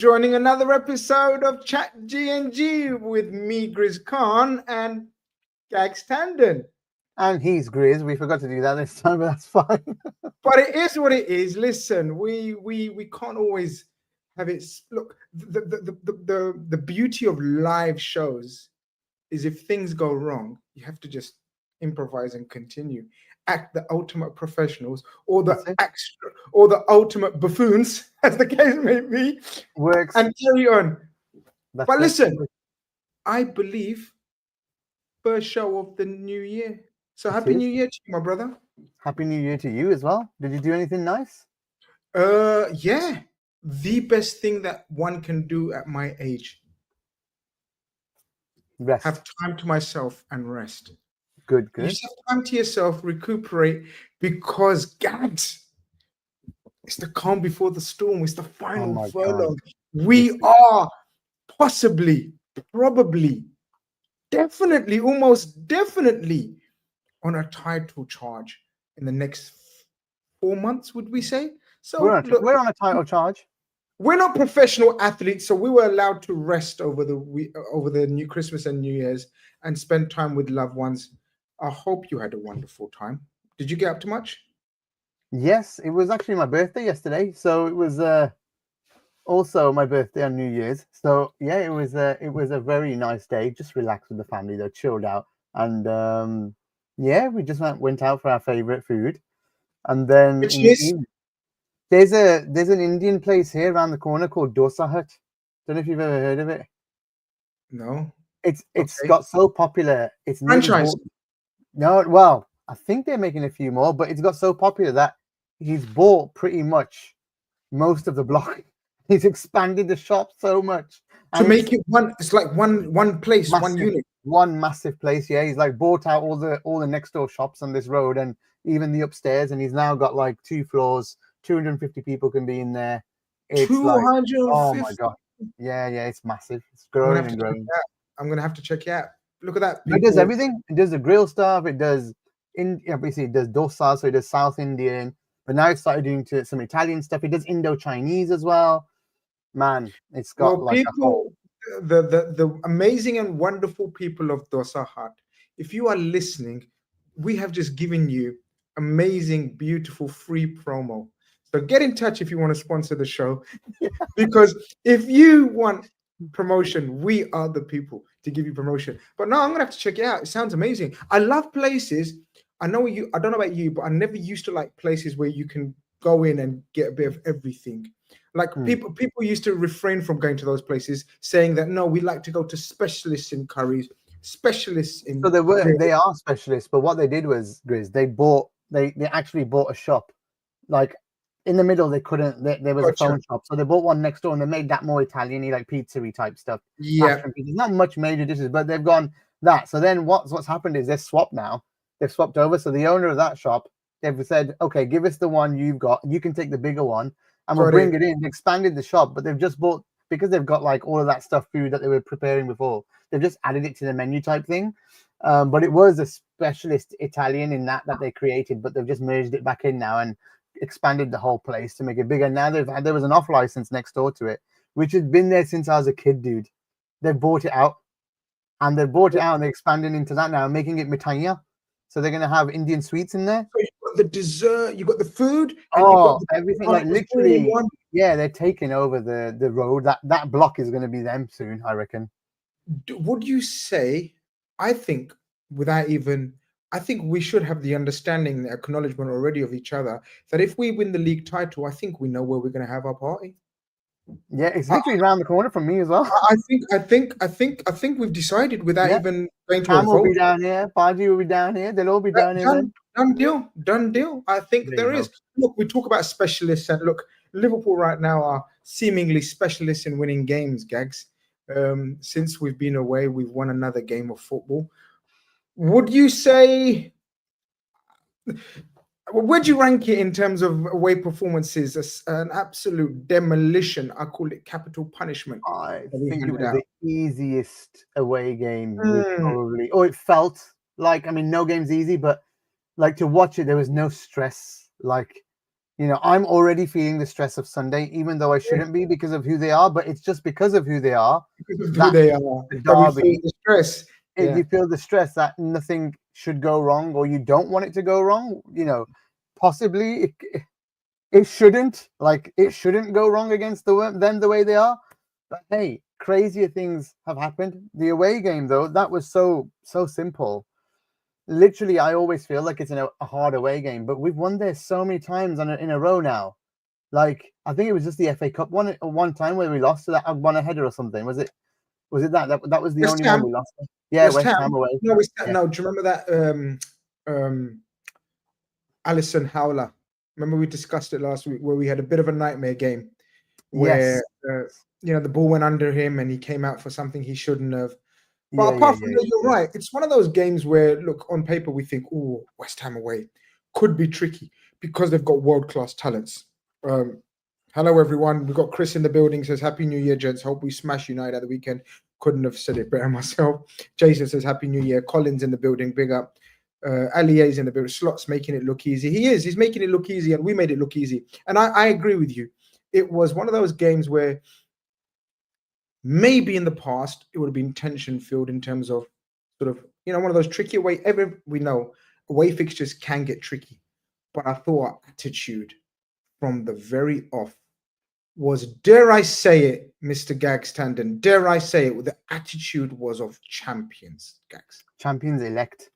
Joining another episode of Chat G&G with me, Grizz Khan, and Gags Tandon. And he's Grizz. We forgot to do that this time, but that's fine. But it is what it is. Listen, we can't always have it. Look, the beauty of live shows is if things go wrong, you have to just improvise and continue. Act the ultimate professionals, or the extra, or the ultimate buffoons, as the case may be. Works. And carry on. That's But it. listen, I believe first show of the new year. So happy new year to you, my brother. Happy New Year to you as well. Did you do anything nice? Yeah. The best thing that one can do at my age. Rest. Have time to myself and rest. Good. You just have time to yourself, recuperate, because Gags, it's the calm before the storm. It's the final furlong. We are possibly, probably, definitely, almost definitely on a title charge in the next 4 months, would we say? So we're on a title charge. We're not professional athletes, so we were allowed to rest over the new Christmas and New Year's and spend time with loved ones. I hope you had a wonderful time. Did you get up to much? Yes, it was actually my birthday yesterday, so it was also my birthday on New Year's. So yeah, it was a very nice day. Just relaxed with the family, though, chilled out, and yeah, we just went out for our favorite food, and then there's an Indian place here around the corner called Dosa Hut. Don't know if you've ever heard of it. No. It's got so popular. It's franchise. No, well, I think they're making a few more, but it's got so popular that he's bought pretty much most of the block. He's expanded the shop so much to make it one. It's like one place, massive, one unit, one massive place. Yeah, he's like bought out all the next door shops on this road and even the upstairs, and he's now got like 2 floors. 250 people can be in there. It's 250. Like, oh my god, yeah, it's massive. It's growing and growing. I'm gonna have to check it out. Look at that. It does everything. It does the grill stuff. It does obviously it does dosa, so it does South Indian. But now it's started doing some Italian stuff. It does Indo-Chinese as well. Man, it's got the amazing and wonderful people of Dosa Hut. If you are listening, we have just given you amazing, beautiful free promo. So get in touch if you want to sponsor the show, because if you want promotion, we are the people to give you promotion. But no, I'm gonna have to check it out. It sounds amazing. I love places. I don't know about you, but I never used to like places where you can go in and get a bit of everything. Like people used to refrain from going to those places, saying that no, we like to go to specialists in curries, specialists in. So they are specialists, but what they did was, Grizz, they actually bought a shop, like in the middle. They couldn't. There was a phone shop, so they bought one next door, and they made that more Italian-y, like pizzeria type stuff. Yeah, there's not much major dishes, but they've gone that. So then what's happened is they're swapped now. They've swapped over. So the owner of that shop, they've said, okay, give us the one you've got. You can take the bigger one, and we'll bring it in. They expanded the shop, but they've just bought, because they've got like all of that stuff, food that they were preparing before. They've just added it to the menu type thing. But it was a specialist Italian in that they created, but they've just merged it back in now and expanded the whole place to make it bigger. Now there was an off license next door to it, which had been there since I was a kid, dude. They bought it out, and they're expanding into that now, making it mitaiya. So they're gonna have Indian sweets in there. So you got the dessert, you got the food, and you got everything. Like literally, yeah, they're taking over the road. That block is gonna be them soon, I reckon. Would you say? I think we should have the understanding, the acknowledgement already of each other that if we win the league title, I think we know where we're going to have our party. Yeah, it's literally around the corner from me as well. I think we've decided without even going to a vote. Will be down here. Baji will be down here. They'll all be down here. Done deal. I think there is. Look, we talk about specialists, and look, Liverpool right now are seemingly specialists in winning games, Gags. Since we've been away, we've won another game of football. Would you say? Where'd you rank it in terms of away performances? An absolute demolition. I call it capital punishment. I think it was the easiest away game probably, or it felt like. I mean, no game's easy, but like to watch it, there was no stress. Like, You know, I'm already feeling the stress of Sunday, even though I shouldn't be because of who they are. But it's just because of who they are Because of who that they are, the that we feel derby. the stress. Yeah. You feel the stress that nothing should go wrong, or you don't want it to go wrong. You know, possibly it shouldn't. Like it shouldn't go wrong against them the way they are. But hey, crazier things have happened. The away game though, that was so simple. Literally, I always feel like it's a hard away game, but we've won there so many times in a row now. Like I think it was just the FA Cup one time where we lost to that one a header or something. Was it that was the West only one Ham. we lost? Yeah, West West Ham. Ham away. No, West Ham. Yeah. No, do you remember that Allison Howler? Remember we discussed it last week where we had a bit of a nightmare game Yes. where the ball went under him and he came out for something he shouldn't have. But Yeah, apart from that, you're yeah. right. It's one of those games where, look, on paper we think, oh, West Ham away could be tricky because they've got world-class talents. Hello, everyone. We've got Chris in the building. Says, Happy New Year, gents. Hope we smash United at the weekend. Couldn't have said it better myself. Jason says, Happy New Year. Colin's in the building. Big up. Alier's in the building. Slots making it look easy. He is. He's making it look easy, and we made it look easy. And I agree with you. It was one of those games where maybe in the past it would have been tension-filled in terms of sort of, one of those tricky away. We know away fixtures can get tricky. But I thought our attitude from the very off was, dare I say it, Mr. Gags Tandon, dare I say it, the attitude was of champions, Gags. Champions elect.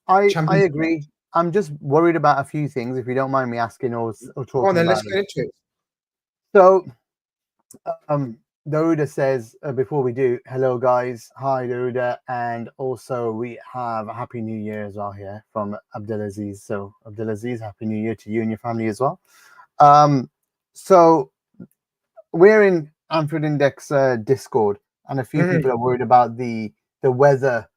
I agree. Elect. I'm just worried about a few things, if you don't mind me asking or talking on, then about let's get into it. So, Daruda says, before we do, hello guys, hi Daruda, and also we have a Happy New Year as well here from Abdulaziz. So Abdulaziz, Happy New Year to you and your family as well. So we're in Anfield Index Discord, and a few people are worried about the weather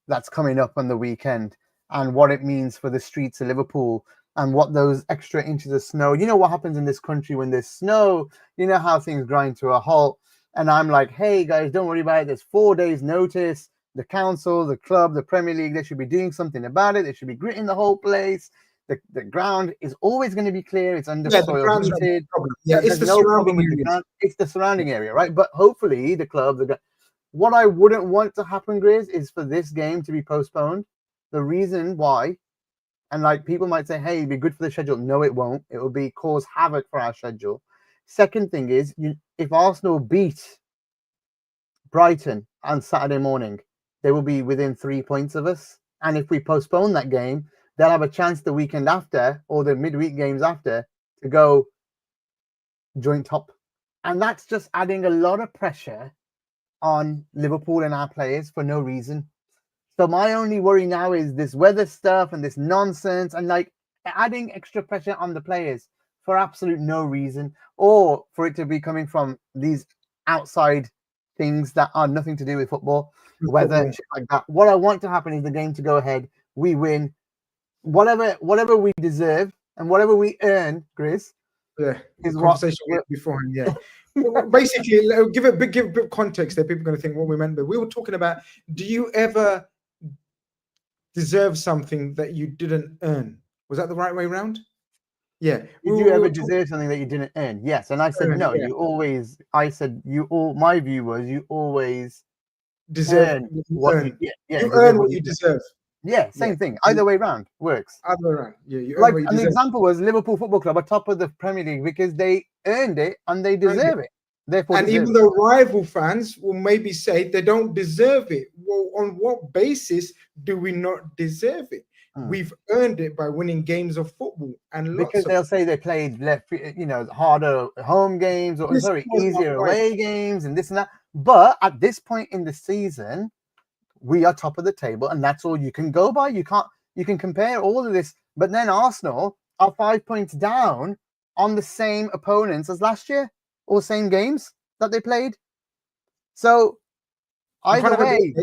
that's coming up on the weekend and what it means for the streets of Liverpool. And what those extra inches of snow, you know what happens in this country when there's snow, you know how things grind to a halt. And I'm like, hey guys, don't worry about it. There's 4 days notice. The council, the club, the Premier League, they should be doing something about it. They should be gritting the whole place. The ground is always going to be clear. It's under soil heated. Yeah, it's the surrounding area. It's the surrounding area, right? But hopefully the club, what I wouldn't want to happen, Grizz, is for this game to be postponed. The reason why, and like people might say, hey, it'd be good for the schedule. No, it won't. It will be cause havoc for our schedule. Second thing is, if Arsenal beat Brighton on Saturday morning, they will be within 3 points of us. And if we postpone that game, they'll have a chance the weekend after or the midweek games after to go joint top. And that's just adding a lot of pressure on Liverpool and our players for no reason. So my only worry now is this weather stuff and this nonsense and like adding extra pressure on the players for absolute no reason, or for it to be coming from these outside things that are nothing to do with football, weather and shit like that. What I want to happen is the game to go ahead, we win, whatever we deserve and whatever we earn, Grizz. Yeah, is conversation beforehand. Yeah. Basically, give a bit of context there. People are going to think what we meant, but we were talking about, do you ever deserve something that you didn't earn? Was that the right way around? Yeah. Did you ever deserve something that you didn't earn? Yes. And I said, no, yeah. My view was you always deserve what you earn what you deserve. Yeah, same thing. Either way around works. Either way around. Yeah, you earn like, what you and deserve. the example was Liverpool Football Club are top of the Premier League because they earned it and they deserve it. Therefore, and even though rival fans will maybe say they don't deserve it, well, on what basis do we not deserve it? We've earned it by winning games of football, and because they'll say they played harder home games or easier away games and this and that. But at this point in the season, we are top of the table, and that's all you can go by. You can compare all of this, but then Arsenal are 5 points down on the same opponents as last year, or same games that they played. So either way,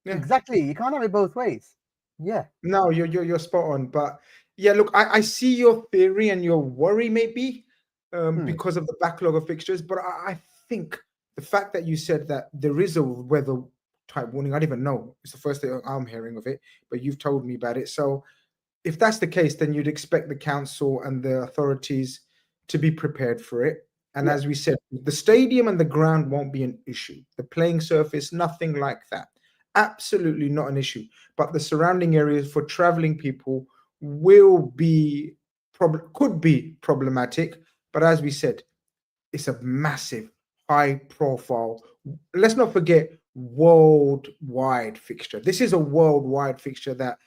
exactly, you can't have it both ways. Yeah. No, you're spot on. But yeah, look, I see your theory and your worry maybe because of the backlog of fixtures. But I think the fact that you said that there is a weather type warning, I didn't even know. It's the first day I'm hearing of it, but you've told me about it. So if that's the case, then you'd expect the council and the authorities to be prepared for it. And Yeah. as we said, the stadium and the ground won't be an issue. The playing surface, nothing like that. Absolutely not an issue. But the surrounding areas for traveling people will be could be problematic. But as we said, it's a massive, high profile. Let's not forget worldwide fixture. This is a worldwide fixture that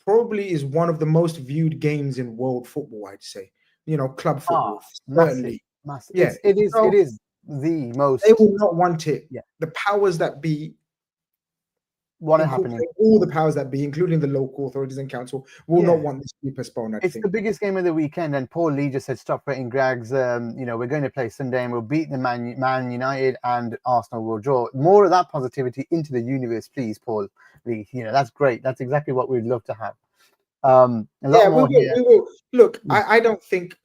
probably is one of the most viewed games in world football, I'd say. Club football, Massive, certainly. massive. Yeah. It is So the most. they will not want it. Yeah. The powers that be, what happening. all the powers that be, including the local authorities and council, will not want this to be postponed. I It's think the biggest game of the weekend, and Paul Lee just said, "Stop rating Gags. We're going to play Sunday, and we'll beat the Man United, and Arsenal will draw." More of that positivity into the universe, please, Paul Lee. That's great. That's exactly what we'd love to have. A lot more here. We will. Look, I don't think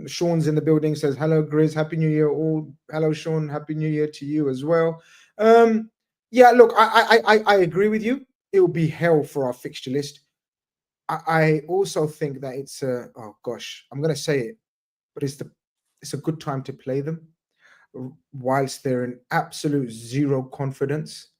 Sean's in the building. Says hello, Grizz. Happy New Year, all. Hello, Sean. Happy New Year to you as well. Look, I agree with you. It will be hell for our fixture list. I also think that it's oh gosh, I'm gonna say it, but it's a good time to play them whilst they're in absolute zero confidence.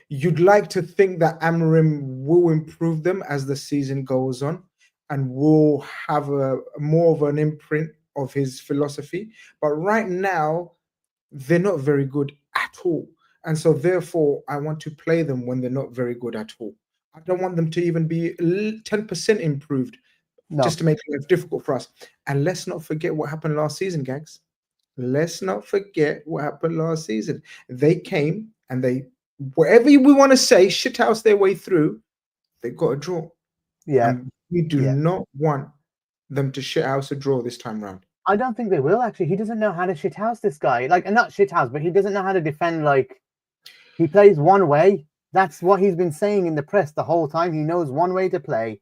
You'd like to think that Amorim will improve them as the season goes on and will have a more of an imprint of his philosophy. But right now, they're not very good at all. And so therefore, I want to play them when they're not very good at all. I don't want them to even be 10% improved just to make it difficult for us. And let's not forget what happened last season, Gags. Let's not forget what happened last season. They came and they, whatever we want to say, shithouse their way through, they got a draw. Yeah. And we do not want them to shithouse a draw this time round. I don't think they will, actually. He doesn't know how to shithouse this guy. Like, and not shithouse, but he doesn't know how to defend. Like, he plays one way. That's what he's been saying in the press the whole time. He knows one way to play,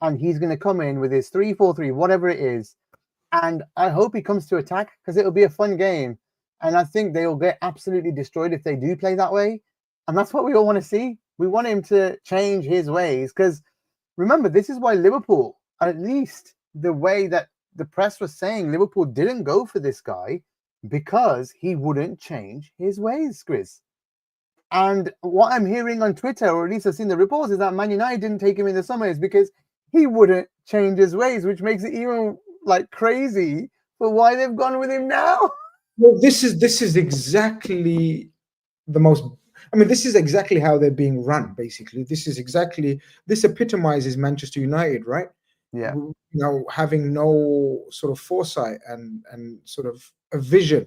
and he's going to come in with his 3-4-3, whatever it is. And I hope he comes to attack because it'll be a fun game. And I think they'll get absolutely destroyed if they do play that way. And that's what we all want to see. We want him to change his ways because remember, this is why Liverpool, at least the way that the press was saying, Liverpool didn't go for this guy because he wouldn't change his ways, Grizz. And what I'm hearing on Twitter, or at least I've seen the reports, is that Man United didn't take him in the summer is because he wouldn't change his ways, which makes it even like crazy for why they've gone with him now. Well, this is exactly the most. I mean, this is exactly how they're being run. Basically, this epitomizes Manchester United, right? Yeah. Having no sort of foresight and sort of a vision.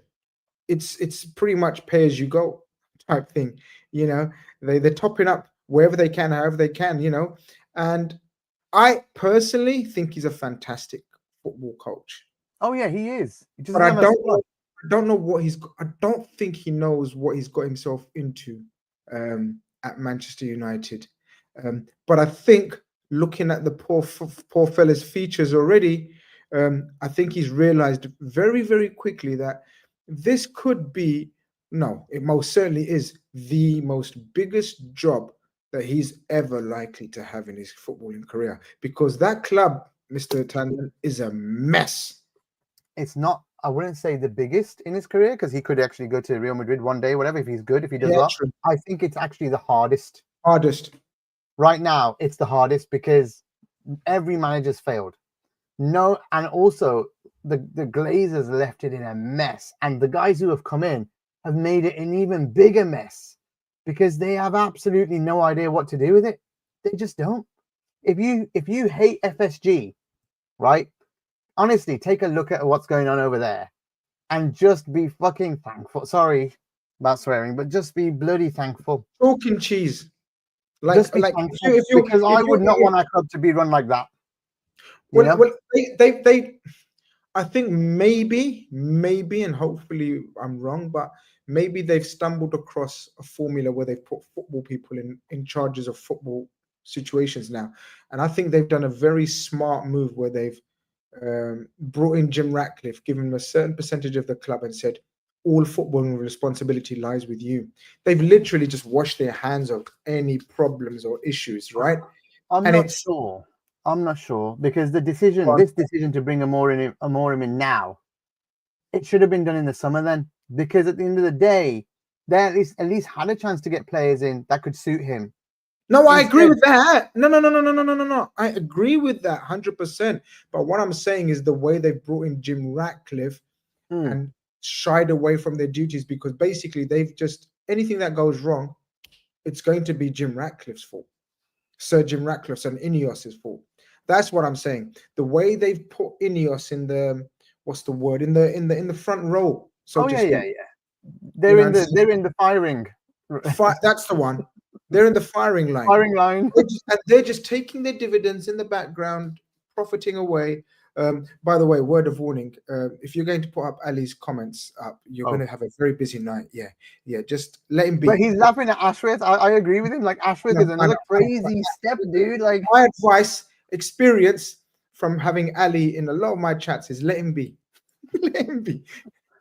It's pretty much pay as you go type thing. They're topping up wherever they can, however they can. And I personally think he's a fantastic football coach. Oh yeah, he is. But I don't know what I don't think he knows what he's got himself into at Manchester United. But I think looking at the poor fella's features already, I think he's realized very, very quickly that this could be, no, it most certainly is the most biggest job that he's ever likely to have in his footballing career, because that club, Mr. Tandon, is a mess. It's not, I wouldn't say the biggest in his career, because he could actually go to Real Madrid one day, whatever, if he's good, if he does well. True. I think it's actually the hardest. Right now, it's the hardest because every manager's failed. No, and also the Glazers left it in a mess, and the guys who have come in have made it an even bigger mess because they have absolutely no idea what to do with it. They just don't. If you hate FSG, right? Honestly, take a look at what's going on over there and just be fucking thankful. Sorry about swearing, but just be bloody thankful. Talking cheese. Just be thankful, because I would not want our club to be run like that. Well, they I think maybe, and hopefully I'm wrong, but maybe they've stumbled across a formula where they've put football people in charges of football situations now. And I think they've done a very smart move where they've brought in Jim Ratcliffe, given him a certain percentage of the club and said, all footballing responsibility lies with you. They've literally just washed their hands of any problems or issues, right? I'm not sure. I'm not sure because this decision to bring Amorim in now, it should have been done in the summer then. Because at the end of the day, they at least had a chance to get players in that could suit him. No, I agree with that. No. I agree with that 100%. But what I'm saying is the way they brought in Jim Ratcliffe and shied away from their duties, because basically they've just, anything that goes wrong, it's going to be Jim Ratcliffe's fault. Sir Jim Ratcliffe's and Ineos's fault. That's what I'm saying. The way they've put Ineos in the, what's the word, in the front row. So yeah. They're in the firing. That's the one. They're in the firing line. They're just taking their dividends in the background, profiting away. By the way, word of warning: if you're going to put up Ali's comments up, you're going to have a very busy night. Yeah. Just let him be. But he's laughing at Ashworth. I agree with him. Like Ashworth is another crazy step, dude. Like my advice, experience from having Ali in a lot of my chats is let him be. Let him be.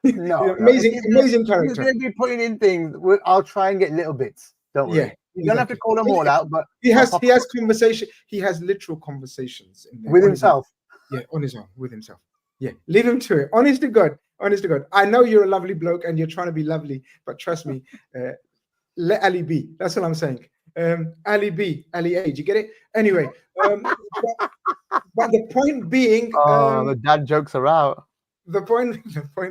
No, amazing character. He's going to be putting in things. I'll try and get little bits. Don't worry. Yeah. You don't have to call them all out, but he has conversation. He has literal conversations with himself. On his own, with himself. Yeah, leave him to it. Honest to God. I know you're a lovely bloke and you're trying to be lovely, but trust me, let Ali be. That's what I'm saying. Ali B, Ali A. Do you get it? Anyway, but the point being, the dad jokes are out. The point.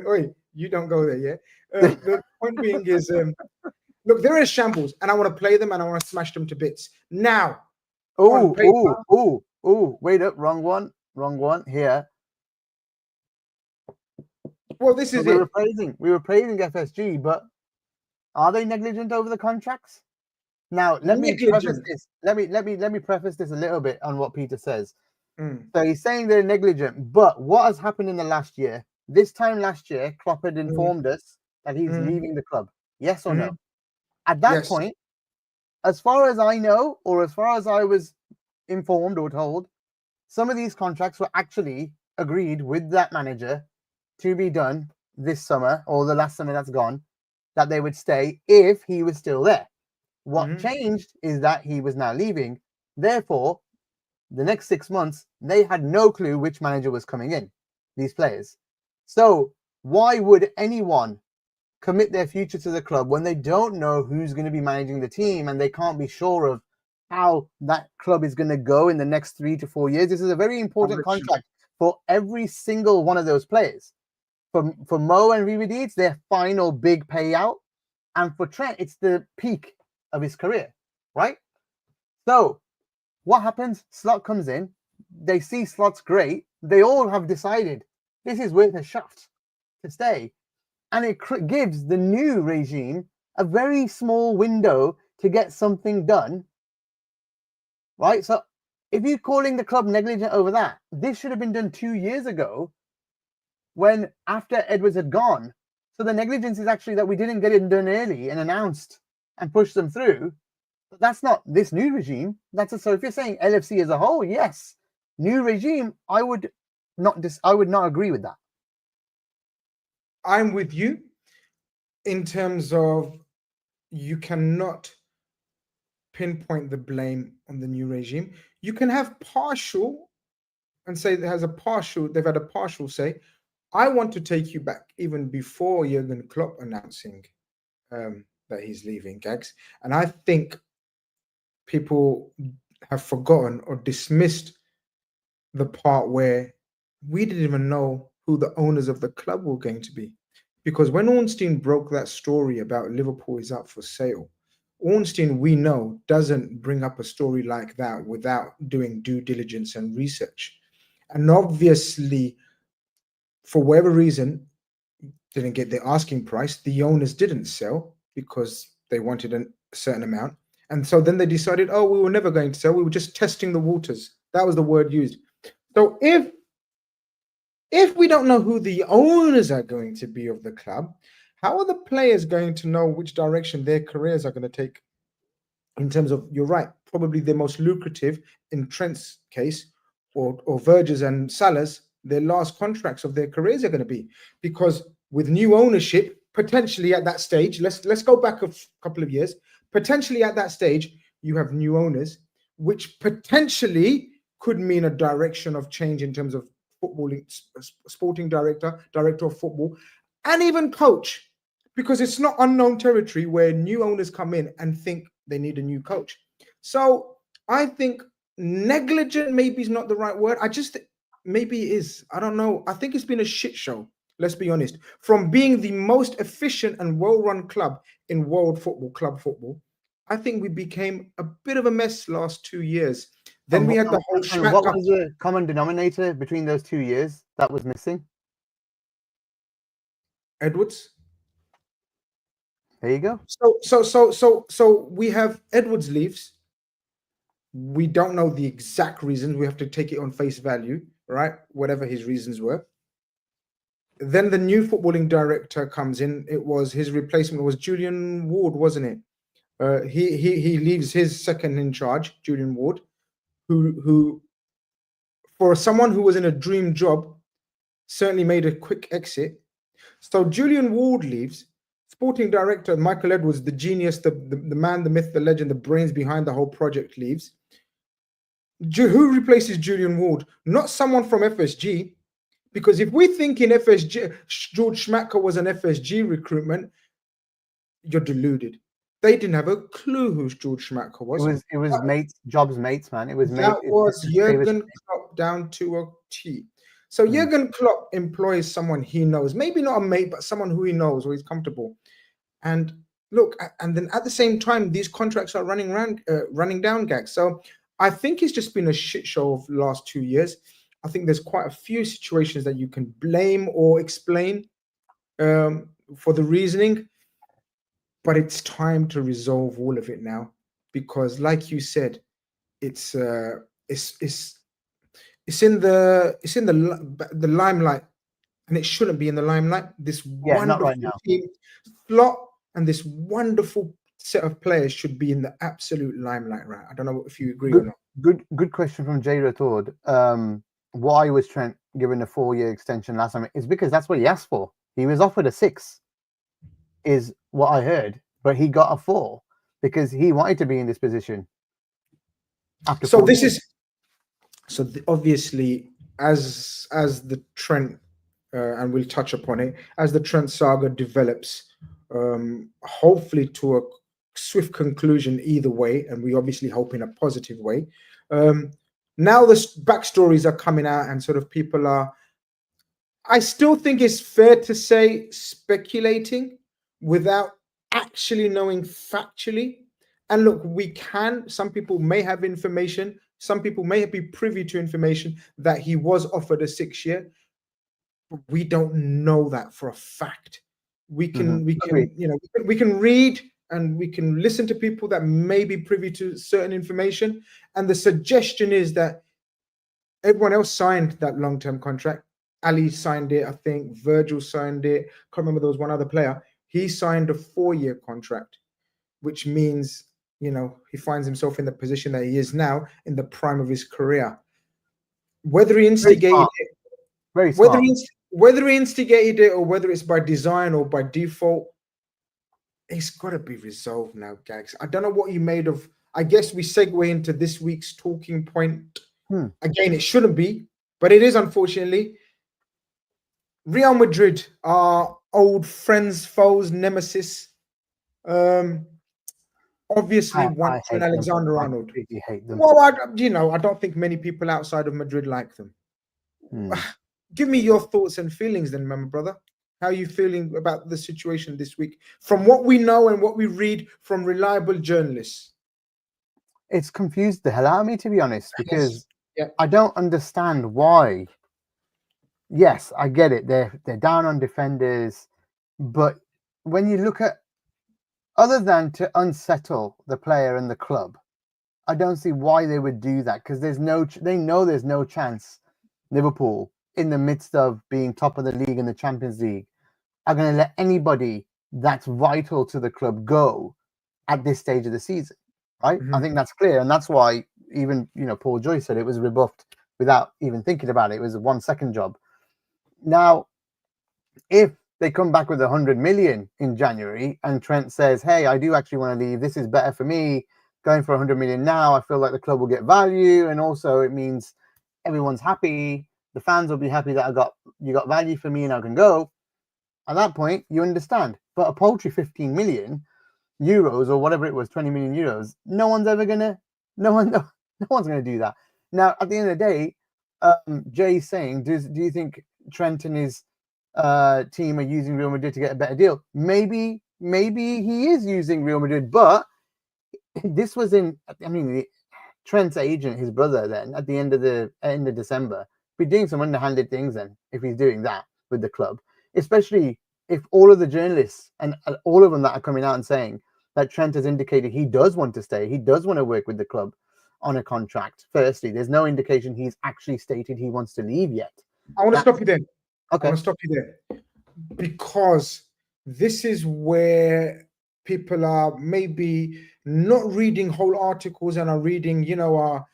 Oi, you don't go there, yeah. The point being is. Look, they're in shambles, and I want to play them, and I want to smash them to bits. Now, wait up, wrong one here. Well, this is we were praising FSG, but are they negligent over the contracts? Now, let me preface this. Let me preface this a little bit on what Peter says. So he's saying they're negligent, but what has happened in the last year? This time last year, Klopp had informed us that he's leaving the club. Yes or no? At that point, as far as I know, or as far as I was informed or told, some of these contracts were actually agreed with that manager to be done this summer or the last summer that's gone, that they would stay if he was still there. What changed is that he was now leaving. Therefore, the next 6 months, they had no clue which manager was coming in, these players. So why would anyone commit their future to the club when they don't know who's going to be managing the team and they can't be sure of how that club is going to go in the next 3 to 4 years? This is a very important contract for every single one of those players. For Mo and VVD, it's their final big payout. And for Trent, it's the peak of his career, right? So what happens? Slot comes in. They see Slot's great. They all have decided this is worth a shot to stay. And it gives the new regime a very small window to get something done, right? So if you're calling the club negligent over that, this should have been done 2 years ago when after Edwards had gone. So the negligence is actually that we didn't get it done early and announced and pushed them through. But that's not this new regime. So if you're saying LFC as a whole, yes, new regime, I would not agree with that. I'm with you in terms of you cannot pinpoint the blame on the new regime. You can have partial and say they've had a partial say. I want to take you back even before Jurgen Klopp announcing that he's leaving, Gags. And I think people have forgotten or dismissed the part where we didn't even know who the owners of the club were going to be. Because when Ornstein broke that story about Liverpool is up for sale, Ornstein, we know, doesn't bring up a story like that without doing due diligence and research. And obviously, for whatever reason, didn't get the asking price. The owners didn't sell because they wanted a certain amount. And so then they decided, we were never going to sell. We were just testing the waters. That was the word used. So if we don't know who the owners are going to be of the club, how are the players going to know which direction their careers are going to take? In terms of, you're right, probably the most lucrative in Trent's case, or Verge's and Salah's, their last contracts of their careers are going to be. Because with new ownership, potentially at that stage, let's go back a couple of years, potentially at that stage, you have new owners, which potentially could mean a direction of change in terms of footballing, sporting director, director of football, and even coach, because it's not unknown territory where new owners come in and think they need a new coach. So I think negligent maybe is not the right word. Maybe it is. I don't know. I think it's been a shit show. Let's be honest. From being the most efficient and well-run club in world football, club football, I think we became a bit of a mess last 2 years. Then we had the whole and what was the common denominator between those 2 years that was missing? Edwards. There you go. So we have Edwards leaves. We don't know the exact reasons. We have to take it on face value, right? Whatever his reasons were. Then the new footballing director comes in. His replacement was Julian Ward, wasn't it? He leaves his second in charge, Julian Ward, who for someone who was in a dream job, certainly made a quick exit. So Julian Ward leaves. Sporting director Michael Edwards, the genius, the man, the myth, the legend, the brains behind the whole project, leaves. Who replaces Julian Ward? Not someone from FSG, because if we think in FSG, George Schmacker was an FSG recruitment, you're deluded. They didn't have a clue who George Schmacker was. It was mates, Jobs mates, man. It was that was Jurgen Klopp down to a T. So Jurgen Klopp employs someone he knows, maybe not a mate, but someone who he knows or he's comfortable. And look, and then at the same time, these contracts are running down, Gags. So I think it's just been a shit show of the last 2 years. I think there's quite a few situations that you can blame or explain for the reasoning, but it's time to resolve all of it now, because, like you said, it's in the limelight, and it shouldn't be in the limelight. This wonderful right now. team slot and this wonderful set of players should be in the absolute limelight, right? I don't know if you agree or not. Good question from Jay Rathod. Why was Trent given a 4-year extension last time? It's because that's what he asked for. He was offered a 6, is what I heard, but he got a 4 because he wanted to be in this position. Obviously, as the Trent and we'll touch upon it, as the Trent saga develops, hopefully to a swift conclusion either way, and we obviously hope in a positive way. Now the backstories are coming out, and sort of people are, I still think it's fair to say, speculating without actually knowing factually. And look, some people may have information, some people may be privy to information that he was offered a 6-year, but we don't know that for a fact. We can read and we can listen to people that may be privy to certain information. And the suggestion is that everyone else signed that long-term contract. Ali signed it, I think. Virgil signed it. Can't remember, there was one other player. He signed a 4-year contract, which means, he finds himself in the position that he is now in the prime of his career. Whether he instigated it, whether he instigated it or whether it's by design or by default, it's got to be resolved now, Gags. I don't know what you made of. I guess we segue into this week's talking point. Again, it shouldn't be, but it is, unfortunately. Real Madrid, our old friends, foes, nemesis. Obviously, want Trent Alexander-Arnold. I completely hate them. Well, I don't think many people outside of Madrid like them. Give me your thoughts and feelings then, my brother. How are you feeling about the situation this week, from what we know and what we read from reliable journalists? It's confused the hell out of me, to be honest, because I don't understand why. Yes, I get it. They're down on defenders, but when you look at, other than to unsettle the player and the club, I don't see why they would do that, because they know there's no chance Liverpool, in the midst of being top of the league in the Champions League, are going to let anybody that's vital to the club go at this stage of the season, right? I think that's clear, and that's why even Paul Joyce said it was rebuffed without even thinking about it. It was a 1-second job. Now, if they come back with 100 million in January and Trent says, hey, I do actually want to leave, this is better for me, going for 100 million now, I feel like the club will get value, and also it means everyone's happy. The fans will be happy that you got value for me and I can go. At that point, you understand. But a paltry 15 million euros or whatever it was, 20 million euros, no one's gonna do that. Now, at the end of the day, Jay's saying, do you think Trent and his team are using Real Madrid to get a better deal? Maybe he is using Real Madrid, but this was Trent's agent, his brother, then at the end of December, be doing some underhanded things. Then, if he's doing that with the club, especially if all of the journalists and all of them that are coming out and saying that Trent has indicated he does want to stay, he does want to work with the club on a contract. Firstly, there's no indication he's actually stated he wants to leave yet. I want to stop you there. Okay. I want to stop you there because this is where people are maybe not reading whole articles and are reading, our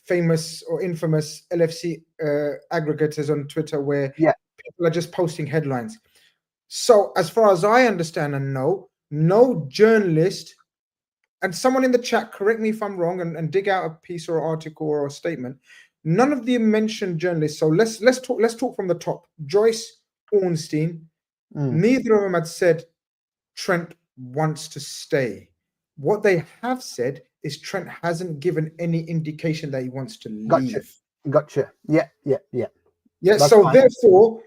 famous or infamous LFC aggregators on Twitter where people are just posting headlines. So as far as I understand and know, no journalist, and someone in the chat, correct me if I'm wrong, and dig out a piece or article or a statement, none of the mentioned journalists. So let's talk from the top. Joyce, Ornstein, neither of them had said Trent wants to stay. What they have said is Trent hasn't given any indication that he wants to leave. Gotcha. Yeah. That's so fine. Therefore,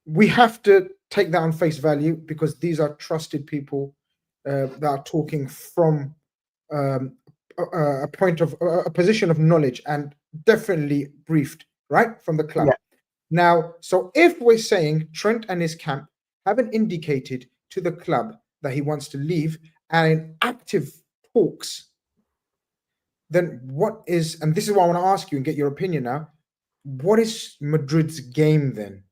we have to take that on face value because these are trusted people that are talking from a point of a position of knowledge and definitely briefed right from the club. Now, so if we're saying Trent and his camp haven't indicated to the club that he wants to leave and in active talks, then what is, and this is what I want to ask you and get your opinion now, what is Madrid's game then?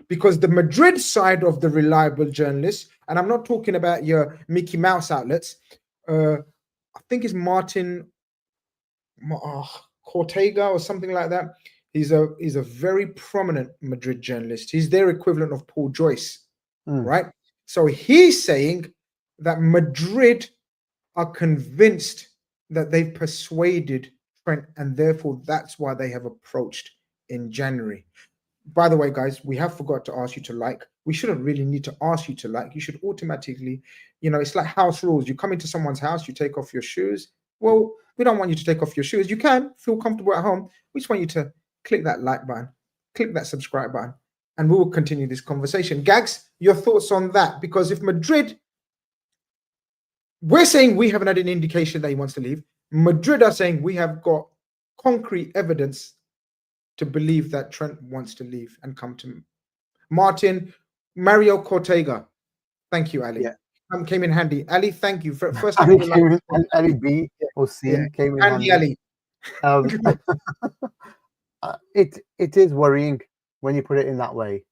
Because the Madrid side of the reliable journalists, and I'm not talking about your Mickey Mouse outlets, I think it's Martin Cortega or something like that. He's a very prominent Madrid journalist. He's their equivalent of Paul Joyce, right? So he's saying that Madrid are convinced that they've persuaded Trent, and therefore that's why they have approached in January. By the way, guys, we have forgot to ask you to like. We shouldn't really need to ask you to like. You should automatically, it's like house rules. You come into someone's house, you take off your shoes. Well, we don't want you to take off your shoes. You can feel comfortable at home. We just want you to click that like button, click that subscribe button, and we will continue this conversation. Gags, your thoughts on that? Because if Madrid, we're saying we haven't had an indication that he wants to leave. Madrid are saying we have got concrete evidence to believe that Trent wants to leave and come to Martin. Mario Cortega. Thank you, Ali. Came in handy. Ali, thank you. First Ali Ali B or C came in handy. Ali. It is worrying when you put it in that way,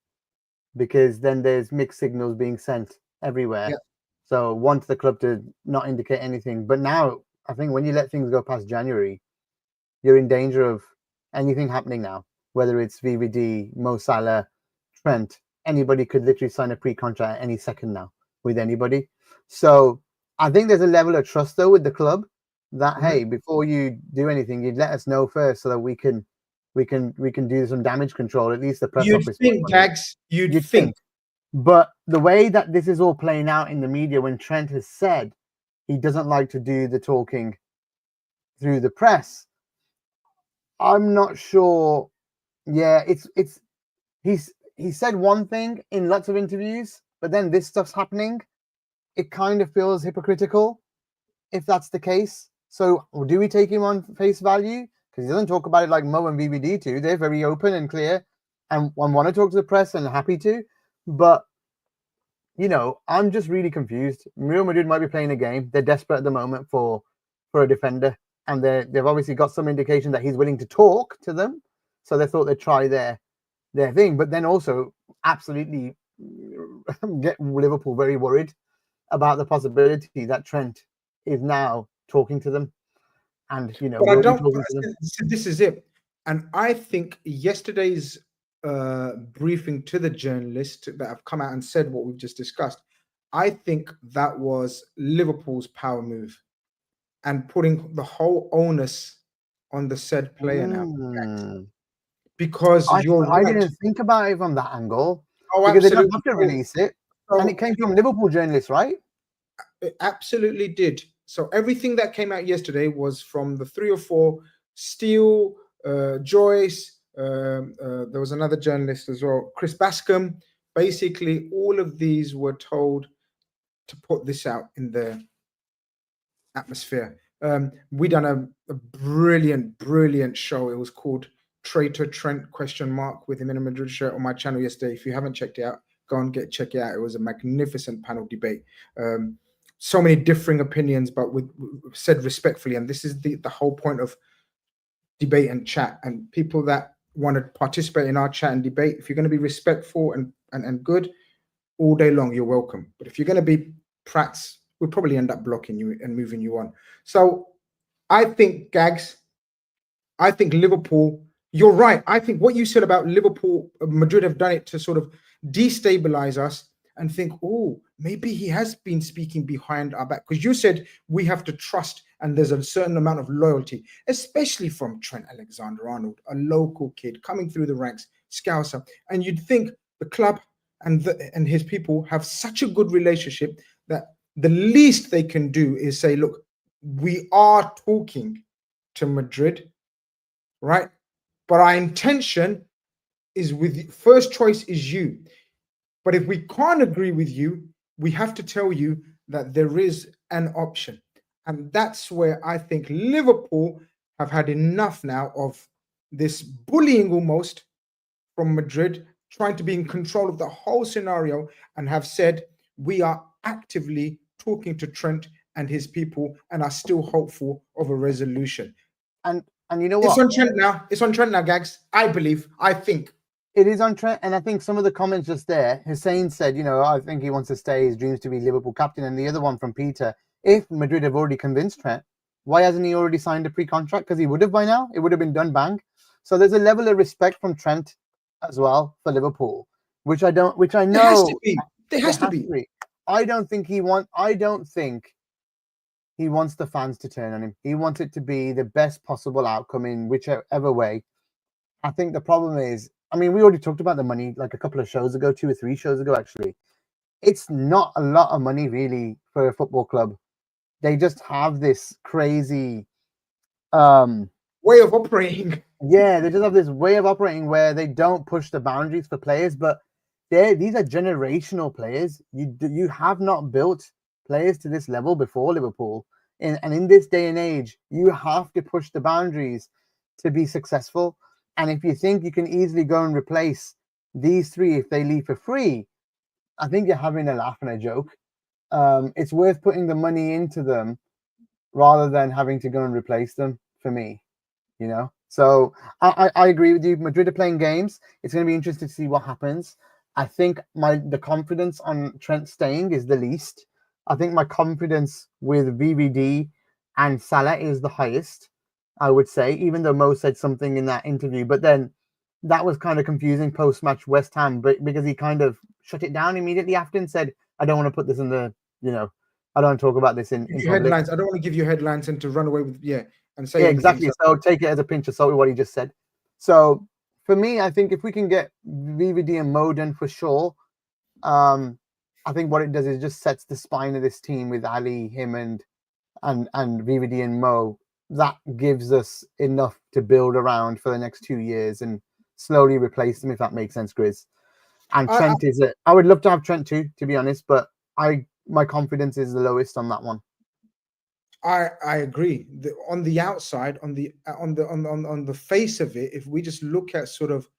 because then there's mixed signals being sent everywhere. So want the club to not indicate anything. But now I think when you let things go past January, you're in danger of anything happening now, whether it's VVD, Mo Salah, Trent, anybody could literally sign a pre-contract any second now with anybody. So I think there's a level of trust though with the club that hey, before you do anything, you'd let us know first so that we can do some damage control. At least the press office. Think, Gags, you'd think. But the way that this is all playing out in the media, when Trent has said he doesn't like to do the talking through the press, I'm not sure. Yeah, he said one thing in lots of interviews, but then this stuff's happening. It kind of feels hypocritical if that's the case. So do we take him on face value? Because he doesn't talk about it like Mo and VVD do. They're very open and clear and want to talk to the press and happy to. But, I'm just really confused. Real Madrid might be playing a game. They're desperate at the moment for a defender. And they've obviously got some indication that he's willing to talk to them. So they thought they'd try their thing. But then also absolutely get Liverpool very worried about the possibility that Trent is now talking to them. And, but I don't, this is it. And I think yesterday's briefing to the journalists that have come out and said what we've just discussed, I think that was Liverpool's power move. and putting the whole onus on the said player now. Mm. Because you're I right. didn't think about it from that angle Oh, because they don't absolutely. have to release it. And it So came from Liverpool journalists, right? it absolutely did. So everything that came out yesterday was from the three or four, Steele, Joyce. There was another journalist as well, Chris Bascom. Basically, all of these were told to put this out in the atmosphere. We done a brilliant show. It was called Traitor Trent question mark with him in a Madrid shirt on my channel yesterday. If you haven't checked it out, go and check it out. It was a magnificent panel debate. So many differing opinions, but with said respectfully. And this is the whole point of debate and chat. And people that want to participate in our chat and debate, if you're going to be respectful and good all day long, you're welcome. But if you're going to be prats, we'll probably end up blocking you and moving you on. So I think, Gags, I think Liverpool, you're right. I think what you said about Liverpool, Madrid have done it to sort of destabilize us and think, oh, maybe he has been speaking behind our back. Because you said we have to trust and there's a certain amount of loyalty, especially from Trent Alexander-Arnold, a local kid coming through the ranks, Scouser. And you'd think the club and his people have such a good relationship that the least they can do is say, look, we are talking to Madrid, right? But our intention is with first choice is you. But if we can't agree with you, we have to tell you that there is an option. And that's where I think Liverpool have had enough now of this bullying almost from Madrid, trying to be in control of the whole scenario, and have said, we are actively talking to Trent and his people and are still hopeful of a resolution. And you know It's what? on Trent now. It's on Trent now, Gags. I believe. I think. It is on Trent, and I think some of the comments just there, Hussein said, you know, I think he wants to stay, his dreams to be Liverpool captain, and the other one from Peter, if Madrid have already convinced Trent, why hasn't he already signed a pre-contract? Because he would have by now. It would have been done bang. So there's a level of respect from Trent as well for Liverpool, which I know There has to be. There has to be. I don't think he wants the fans to turn on him. He wants it to be the best possible outcome in whichever way. I think the problem is, I mean, we already talked about the money like a couple of shows ago, 2 or 3 shows ago, actually. It's not a lot of money really for a football club. They just have this crazy way of operating. Yeah, they just have this way of operating where they don't push the boundaries for players, but these are generational players. You have not built players to this level before Liverpool. And in this day and age, you have to push the boundaries to be successful. And if you think you can easily go and replace these 3 if they leave for free, I think you're having a laugh and a joke. It's worth putting the money into them rather than having to go and replace them for me, you know? So I agree with you. Madrid are playing games. It's going to be interesting to see what happens. I think the confidence on Trent staying is the least. I think my confidence with VVD and Salah is the highest, I would say, even though Mo said something in that interview. But then that was kind of confusing post-match West Ham, but because he kind of shut it down immediately after and said, I don't want to put this in the, I don't talk about this in public. Headlines. I don't want to give you headlines and to run away with, and say exactly. So take it as a pinch of salt with what he just said. So for me, I think if we can get VVD and Mo done for sure, I think what it does is just sets the spine of this team with Ali, him, and VVD and Mo. That gives us enough to build around for the next 2 years and slowly replace them, if that makes sense, Grizz. And Trent is it. I would love to have Trent too, to be honest, but my confidence is the lowest on that one. I agree. On the outside, on the face of it, if we just look at sort of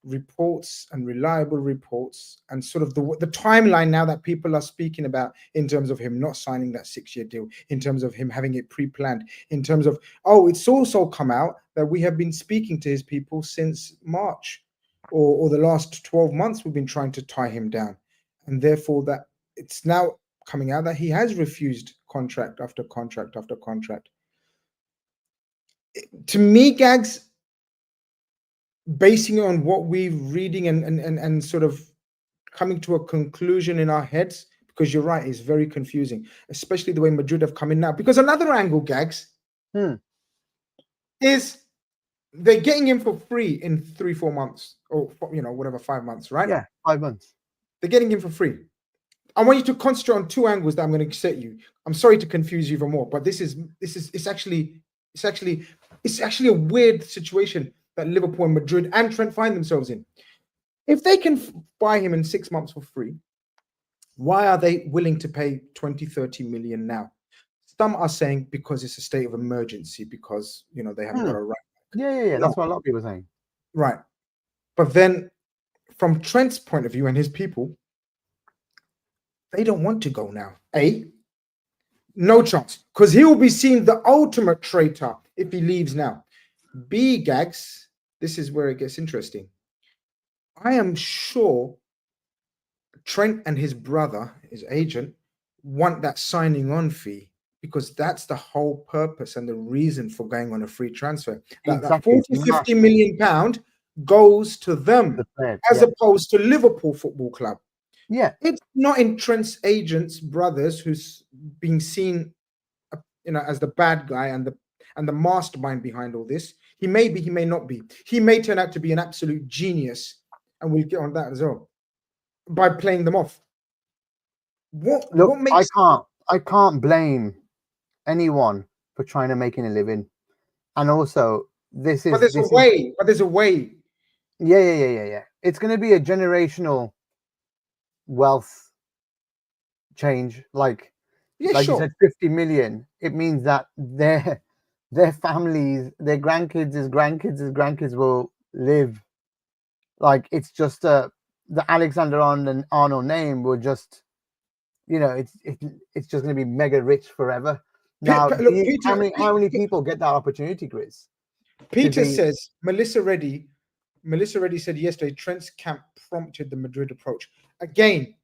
reports and reliable reports and sort of the timeline now that people are speaking about in terms of him not signing that 6-year deal, in terms of him having it pre-planned, in terms of, it's also come out that we have been speaking to his people since March or the last 12 months we've been trying to tie him down. And therefore that it's now coming out that he has refused contract after contract after contract. To me, Gags, basing on what we're reading and sort of coming to a conclusion in our heads, because you're right, it's very confusing, especially the way Madrid have come in now. Because another angle, Gags, is they're getting him for free in 3-4 months, or whatever, 5 months, right? Yeah, 5 months. They're getting him for free. I want you to concentrate on two angles that I'm going to set you. I'm sorry to confuse you even more, but it's actually a weird situation that Liverpool and Madrid and Trent find themselves in. If they can buy him in 6 months for free, why are they willing to pay 20-30 million now? Some are saying because it's a state of emergency, because they haven't got a right. Yeah. That's what a lot of people are saying. Right. But then from Trent's point of view and his people, they don't want to go now. A, no chance, because he will be seen the ultimate traitor if he leaves now. B, Gags, this is where it gets interesting. I am sure Trent and his brother, his agent, want that signing on fee, because that's the whole purpose and the reason for going on a free transfer. That 40-50 million pound goes to them as opposed to Liverpool Football Club. Yeah, it's not in Trent's agent's brothers, who's being seen, as the bad guy and the mastermind behind all this. He may be, he may not be. He may turn out to be an absolute genius, and we'll get on that as well, by playing them off. What makes? I can't blame anyone for trying to make a living, and also this is. But there's a way. Yeah. It's going to be a generational wealth change. Like you said, 50 million. It means that their families, their grandkids will live. Like, it's just the Alexander Arnold name will just, it's just going to be mega rich forever. Now, how many people get that opportunity, Grizz? Peter says Melissa Reddy said yesterday Trent's camp prompted the Madrid approach. Again,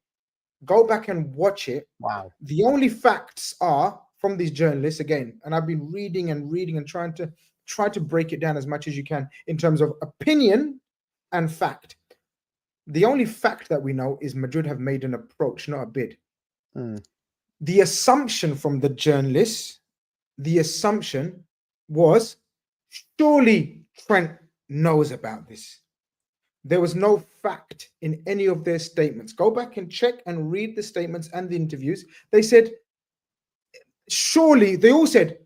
go back and watch it. Wow. The only facts are from these journalists, again, and I've been reading and trying to break it down as much as you can in terms of opinion and fact. The only fact that we know is Madrid have made an approach, not a bid. The assumption from the journalists, was surely Trent knows about this. There was no fact in any of their statements. Go back and check and read the statements and the interviews. They said, they all said,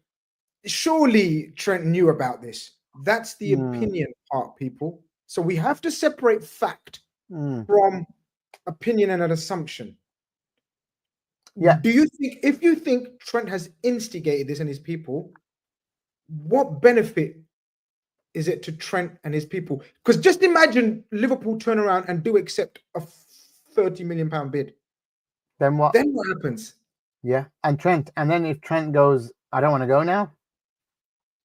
surely Trent knew about this. That's the opinion part, people. So we have to separate fact from opinion and an assumption. Yeah. If you think Trent has instigated this and his people, what benefit is it to Trent and his people? Because just imagine Liverpool turn around and do accept a 30 million pound bid. Then what? Then what happens? Yeah, and then if Trent goes, I don't want to go now,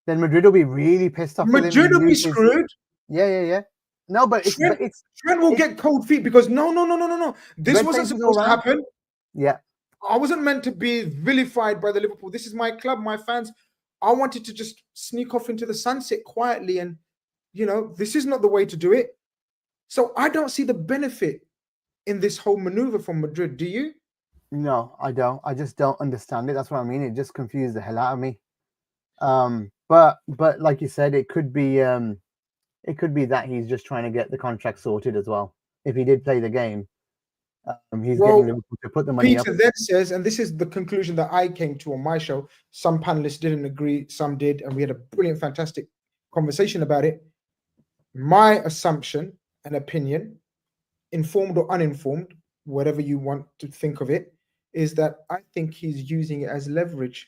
then Madrid will be really pissed off. Madrid will be screwed. Yeah. No, but Trent will get cold feet, because no. This wasn't supposed to happen. Yeah. I wasn't meant to be vilified by the Liverpool. This is my club, my fans. I wanted to just sneak off into the sunset quietly, and this is not the way to do it. So I don't see the benefit in this whole maneuver from Madrid. Do you? No, I don't. I just don't understand it. That's what I mean. It just confused the hell out of me. But like you said, it could be that he's just trying to get the contract sorted as well. If he did play the game, he's getting Liverpool to put the money up. Peter then says, and this is the conclusion that I came to on my show. Some panelists didn't agree, some did, and we had a brilliant, fantastic conversation about it. My assumption and opinion, informed or uninformed, whatever you want to think of it, is that I think he's using it as leverage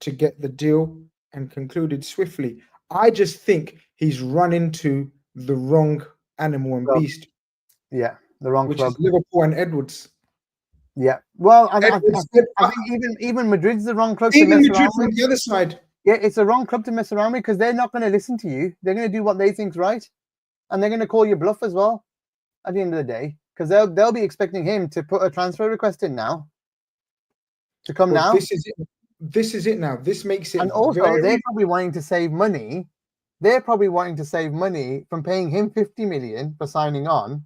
to get the deal and concluded swiftly. I just think he's run into the wrong animal and beast. Yeah, the wrong club. Which is Liverpool and Edwards. Yeah. Well, I think even Madrid's the wrong club to mess around with. Even Madrid from the other side. Yeah, it's the wrong club to mess around with, because they're not going to listen to you. They're going to do what they think's right, and they're going to call you bluff as well at the end of the day, because they'll be expecting him to put a transfer request in now. To come now. This is it now. This makes it. And also, they're probably wanting to save money. They're probably wanting to save money from paying him 50 million for signing on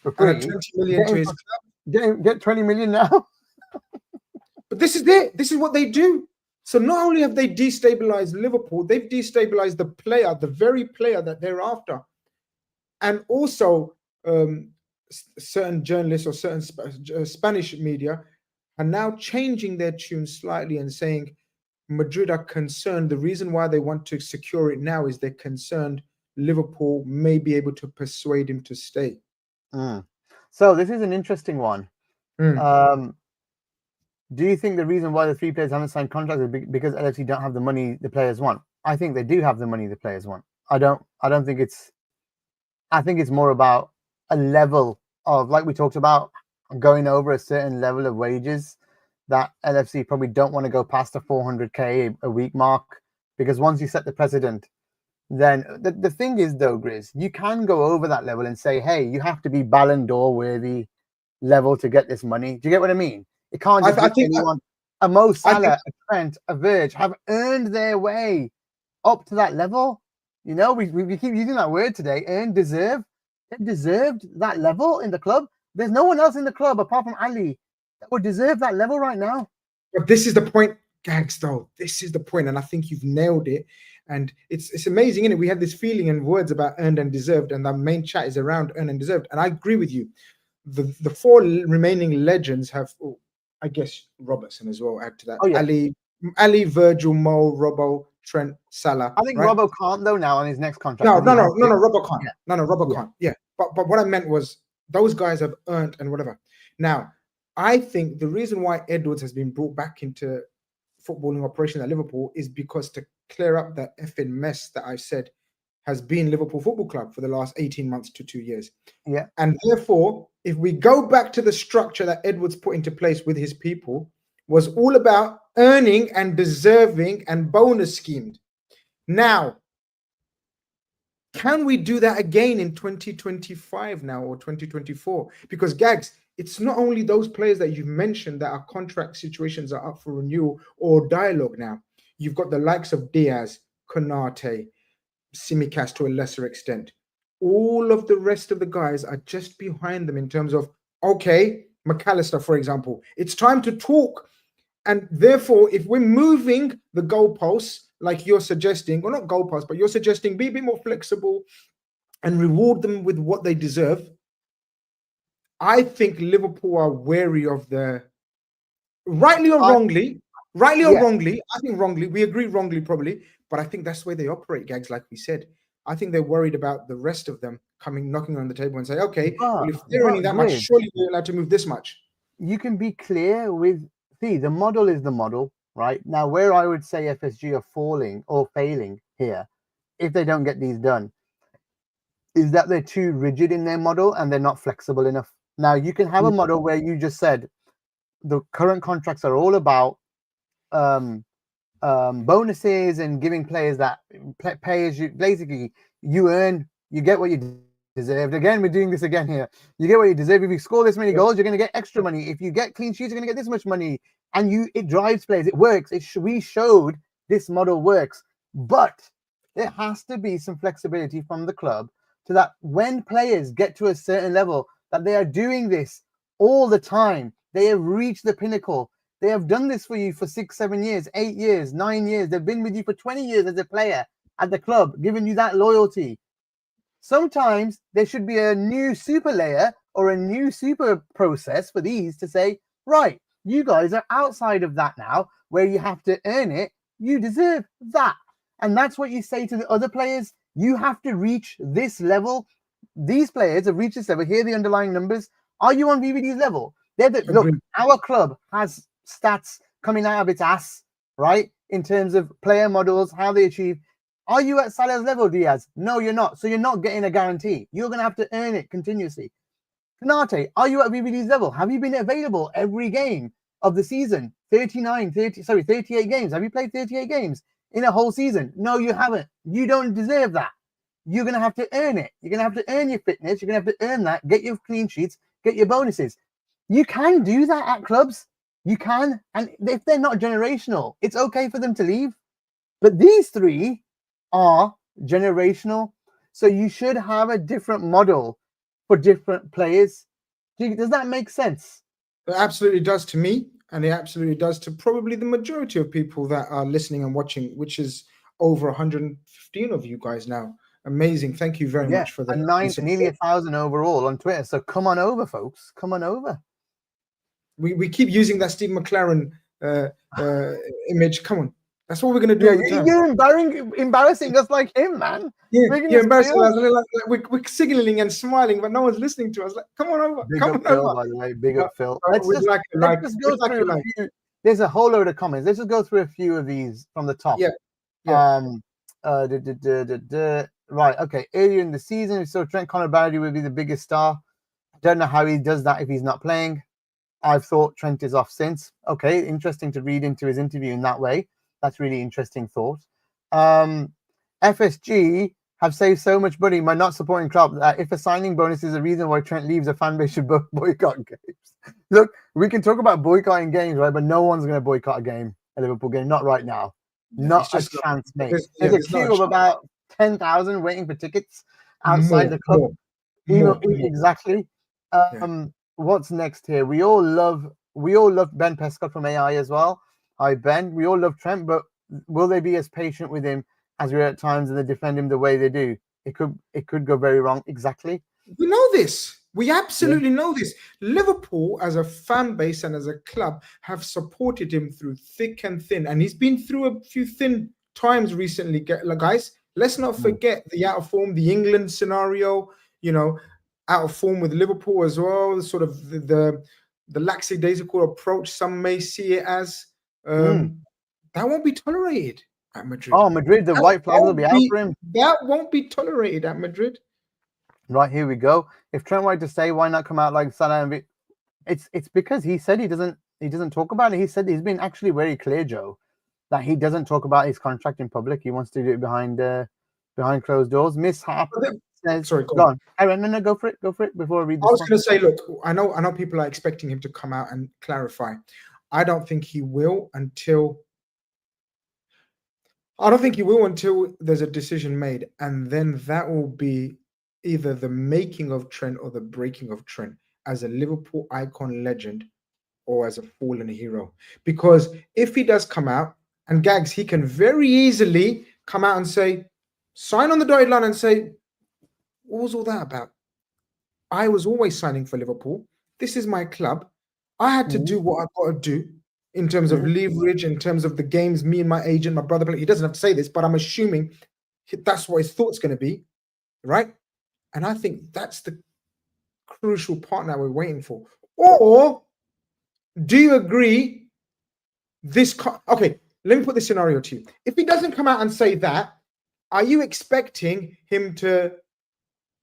for free. And 20 million to his club. Get 20 million now. But this is it. This is what they do. So not only have they destabilized Liverpool, they've destabilized the player, the very player that they're after. And also, certain journalists or certain Spanish media are now changing their tune slightly and saying Madrid are concerned. The reason why they want to secure it now is they're concerned Liverpool may be able to persuade him to stay. So this is an interesting one. Mm. Do you think the reason why the three players haven't signed contracts is because LFC don't have the money the players want? I think they do have the money the players want. I don't think it's. I think it's more about a level of, like we talked about, going over a certain level of wages that LFC probably don't want to go past the 400k a week mark, because once you set the precedent, then the thing is though, Grizz, you can go over that level and say, hey, you have to be Ballon d'Or worthy level to get this money. Do you get what I mean? It can't just be anyone. A Mo Salah, a Trent, a Verge have earned their way up to that level. You know, we keep using that word today, earn, deserve. They deserved that level in the club. There's no one else in the club apart from Ali that would deserve that level right now. But this is the point, Gags, though. This is the point, and I think you've nailed it. And it's amazing, isn't it? We have this feeling and words about earned and deserved, and the main chat is around earned and deserved. And I agree with you. The four remaining legends have, I guess, Robertson as well. Add to that. Oh, yeah. Ali, Virgil, Mo, Robbo, Trent, Salah. I think right? Robbo can't though now on his next contract. No, Robbo can't. Yeah. No, Robbo can't. Yeah, but what I meant was those guys have earned and whatever. Now, I think the reason why Edwards has been brought back into footballing operation at Liverpool is because to clear up that effing mess that I said has been Liverpool Football Club for the last 18 months to 2 years. Yeah. And therefore, if we go back to the structure that Edwards put into place with his people, was all about earning and deserving and bonus schemed. Now, can we do that again in 2025 now or 2024? Because Gags, it's not only those players that you've mentioned that our contract situations are up for renewal or dialogue now. You've got the likes of Diaz, Konate, Simicast to a lesser extent. All of the rest of the guys are just behind them in terms of, okay, McAllister, for example, it's time to talk. And therefore, if we're moving the goalposts, like you're suggesting, or not goalposts, but you're suggesting be a bit more flexible and reward them with what they deserve, I think Liverpool are wary of the, rightly or wrongly, I think wrongly, we agree wrongly probably, but I think that's the way they operate, Gags, like we said. I think they're worried about the rest of them knocking on the table and say, okay, well, if they're earning that much, surely we're allowed to move this much. You can be clear with, the model is the model, right? Now, where I would say FSG are falling or failing here, if they don't get these done, is that they're too rigid in their model and they're not flexible enough. Now, you can have a model where you just said the current contracts are all about bonuses and giving players that pay as you, basically you earn, you get what you deserved. Again, we're doing this again here. You get what you deserve. If you score this many goals, you're going to get extra money. If you get clean sheets, you're going to get this much money. And it drives players. It works. We showed this model works. But there has to be some flexibility from the club so that when players get to a certain level, that they are doing this all the time. They have reached the pinnacle. They have done this for you for 6, 7 years, 8 years, 9 years. They've been with you for 20 years as a player at the club, giving you that loyalty. Sometimes there should be a new super layer or a new super process for these to say, right, you guys are outside of that now, where you have to earn it. You deserve that. And that's what you say to the other players. You have to reach this level. These players have reached this level. Here are the underlying numbers. Are you on VVD's level? Look, our club has stats coming out of its ass, right? In terms of player models, how they achieve. Are you at Salah's level, Diaz? No, you're not. So you're not getting a guarantee. You're going to have to earn it continuously. Konate, are you at VVD's level? Have you been available every game of the season? 38 games. Have you played 38 games in a whole season? No, you haven't. You don't deserve that. You're going to have to earn it. You're going to have to earn your fitness. You're going to have to earn that, get your clean sheets, get your bonuses. You can do that at clubs. You can. And if they're not generational, it's okay for them to leave. But these three are generational. So you should have a different model for different players. Does that make sense? It absolutely does to me, and it absolutely does to probably the majority of people that are listening and watching, which is over 115 of you guys now. Amazing. Thank you very Yeah, much for the nearly support. 1,000 overall on Twitter. So come on over, folks. Come on over. We keep using that Steve McLaren image. Come on. That's what we're going to do Yeah, all the time. you're embarrassing us like him, man. Yeah, Making you're us embarrassing feel. us. We're signaling and smiling, but no one's listening to us. Like, come on over. Big Come up on Phil, over. by the way. Big up Phil. Let's We'd like a like. just We'd go like a through a like. few. There's a whole load of comments. Let's just go through a few of these from the top. Yeah. Yeah. Right. Okay. Earlier in the season, so Trent Barry would be the biggest star. I don't know how he does that if he's not playing. I've thought Trent is off since. Okay, interesting to read into his interview in that way. That's really interesting thought. FSG have saved so much money by not supporting Klopp that if a signing bonus is a reason why Trent leaves, a fan base should boycott games. Look, we can talk about boycotting games, right? But no one's going to boycott a game, a Liverpool game, not right now. Not a chance, mate. There's a queue of about 10,000 waiting for tickets outside the club. Exactly. What's next here? We all love Ben Prescott from AI as well. Hi Ben. We all love Trent, but will they be as patient with him as we are at times and they defend him the way they do? It could go very wrong. Exactly. We know this. We absolutely know this. Liverpool, as a fan base and as a club, have supported him through thick and thin, and he's been through a few thin times recently. Guys, let's not forget the out of form, the England scenario. You know, out of form with Liverpool as well. Sort of the lackadaisical approach some may see it as. That won't be tolerated at Madrid. Oh, Madrid, the white flag will be out for him. That won't be tolerated at Madrid. Right, here we go. If Trent wanted to stay, why not come out like Salah? It's because he said he doesn't talk about it. He said he's been actually very clear, Joe, that he doesn't talk about his contract in public. He wants to do it behind closed doors. Mishap says, sorry, go on. Aaron, no, go for it before I read this. I was going to say, look, I know people are expecting him to come out and clarify. I don't think he will until there's a decision made, and then that will be either the making of Trent or the breaking of Trent as a Liverpool icon legend or as a fallen hero. Because if he does come out, and Gags, he can very easily come out and say, sign on the dotted line and say, what was all that about? I was always signing for Liverpool. This is my club. I had to do what I got to do in terms of leverage, in terms of the games me and my agent, my brother, he doesn't have to say this, but I'm assuming that's what his thought's going to be, right? And I think that's the crucial part now we're waiting for. Or do you agree okay, let me put this scenario to you. If he doesn't come out and say that, are you expecting him to?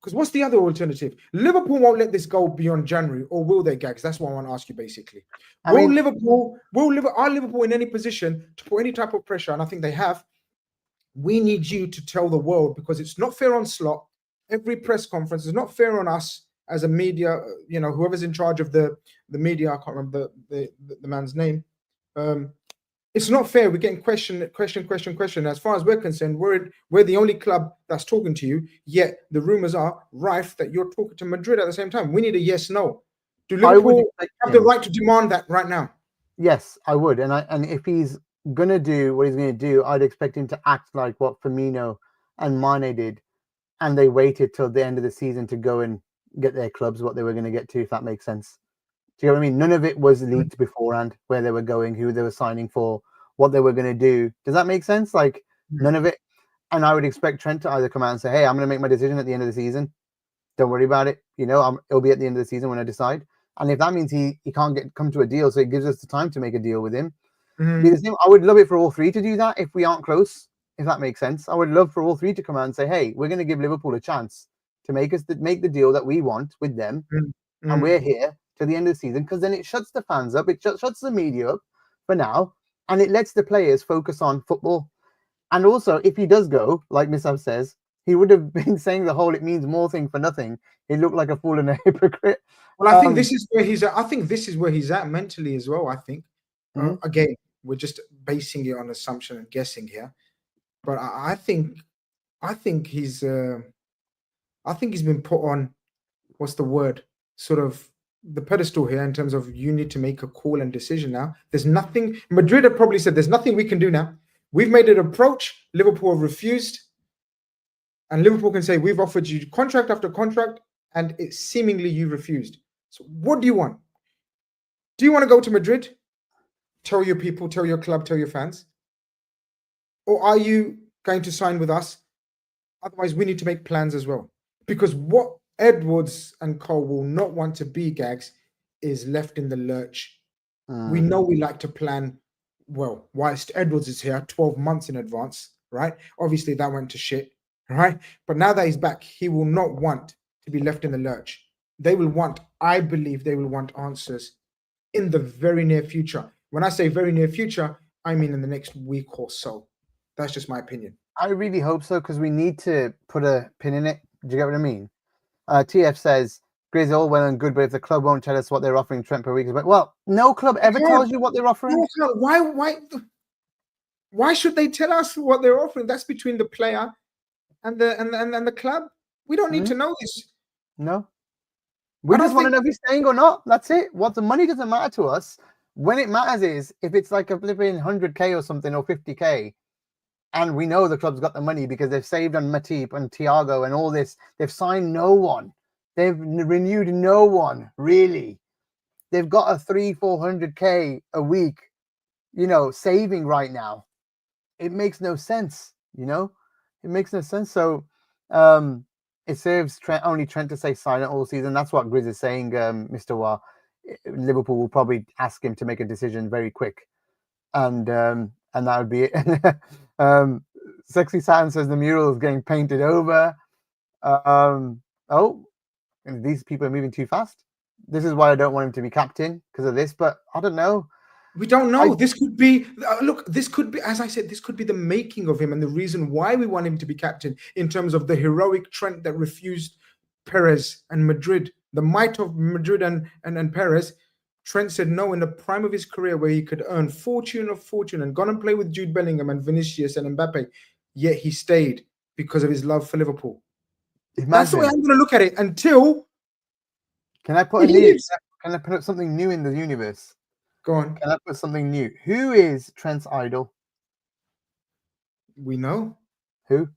Because what's the other alternative? Liverpool won't let this go beyond January, or will they, Gags? That's what I want to ask you, basically. Are Liverpool in any position to put any type of pressure? And I think they have. We need you to tell the world, because it's not fair on Slot. Every press conference is not fair on us as a media. You know, whoever's in charge of the media, I can't remember the man's name. It's not fair. We're getting question. As far as we're concerned, we're the only club that's talking to you. Yet the rumors are rife that you're talking to Madrid at the same time. We need a yes, no. Do Liverpool have the right to demand that right now? Yes, I would. And if he's gonna do what he's gonna do, I'd expect him to act like what Firmino and Mane did, and they waited till the end of the season to go and get their clubs what they were going to get to, if that makes sense. Do you know what I mean? None of it was leaked beforehand, where they were going, who they were signing for, what they were going to do. Does that make sense? Like, none of it. And I would expect Trent to either come out and say, hey, I'm going to make my decision at the end of the season. Don't worry about it. You know, it'll be at the end of the season when I decide. And if that means he can't come to a deal, so it gives us the time to make a deal with him. Be the same. I would love it for all three to do that if we aren't close, if that makes sense. I would love for all three to come out and say, hey, we're going to give Liverpool a chance to make the deal that we want with them. And we're here to the end of the season, because then it shuts the fans up. It shuts the media up for now. And it lets the players focus on football. And also, if he does go, like Misab says, he would have been saying the whole "it means more" thing for nothing. He looked like a fool and a hypocrite. Well, I think this is where he's at. I think this is where he's at mentally as well. I think again, we're just basing it on assumption and guessing here, but I think he's been put on, what's the word? Sort of the pedestal here in terms of you need to make a call and decision now. There's nothing. Madrid have probably said there's nothing we can do now. We've made an approach. Liverpool have refused, and Liverpool can say we've offered you contract after contract, and it's seemingly you refused. So what do you want? Do you want to go to Madrid? Tell your people, tell your club, tell your fans, or are you going to sign with us? Otherwise, we need to make plans as well. Because what Edwards and Cole will not want to be, Gags, is left in the lurch. We know we like to plan well. Whilst Edwards is here 12 months in advance, right? Obviously, that went to shit, right? But now that he's back, he will not want to be left in the lurch. They will want, I believe, they will want answers in the very near future. When I say very near future, I mean in the next week or so. That's just my opinion. I really hope so, because we need to put a pin in it. Do you get what I mean? TF says, Grizz, all well and good, but if the club won't tell us what they're offering Trent per week, but well, no club ever tells you what they're offering. Why should they tell us what they're offering? That's between the player and the club. We don't need to know this. No. We just want to know if he's staying or not. That's it. What the money doesn't matter to us. When it matters is if it's like a flipping 100k or something or 50k. And we know the club's got the money because they've saved on Matip and Thiago and all this. They've signed no one. They've renewed no one, really. They've got a 300-400k a week, saving right now. It makes no sense, It makes no sense. So it serves only Trent to stay silent all season. That's what Grizz is saying, Mr. Wah. Liverpool will probably ask him to make a decision very quick. And that would be it. Sexy Sam says the mural is getting painted over. These people are moving too fast. This is why I don't want him to be captain, because of this, but I don't know. We don't know. This could be, this could be, as I said, this could be the making of him and the reason why we want him to be captain in terms of the heroic Trent that refused Perez and Madrid, the might of Madrid and Perez. Trent said no in the prime of his career where he could earn fortune and gone and play with Jude Bellingham and Vinicius and Mbappe, yet he stayed because of his love for Liverpool. Imagine. That's the way I'm going to look at it until... Can I put something new in the universe? Go on. Can I put something new? Who is Trent's idol? We know. Who?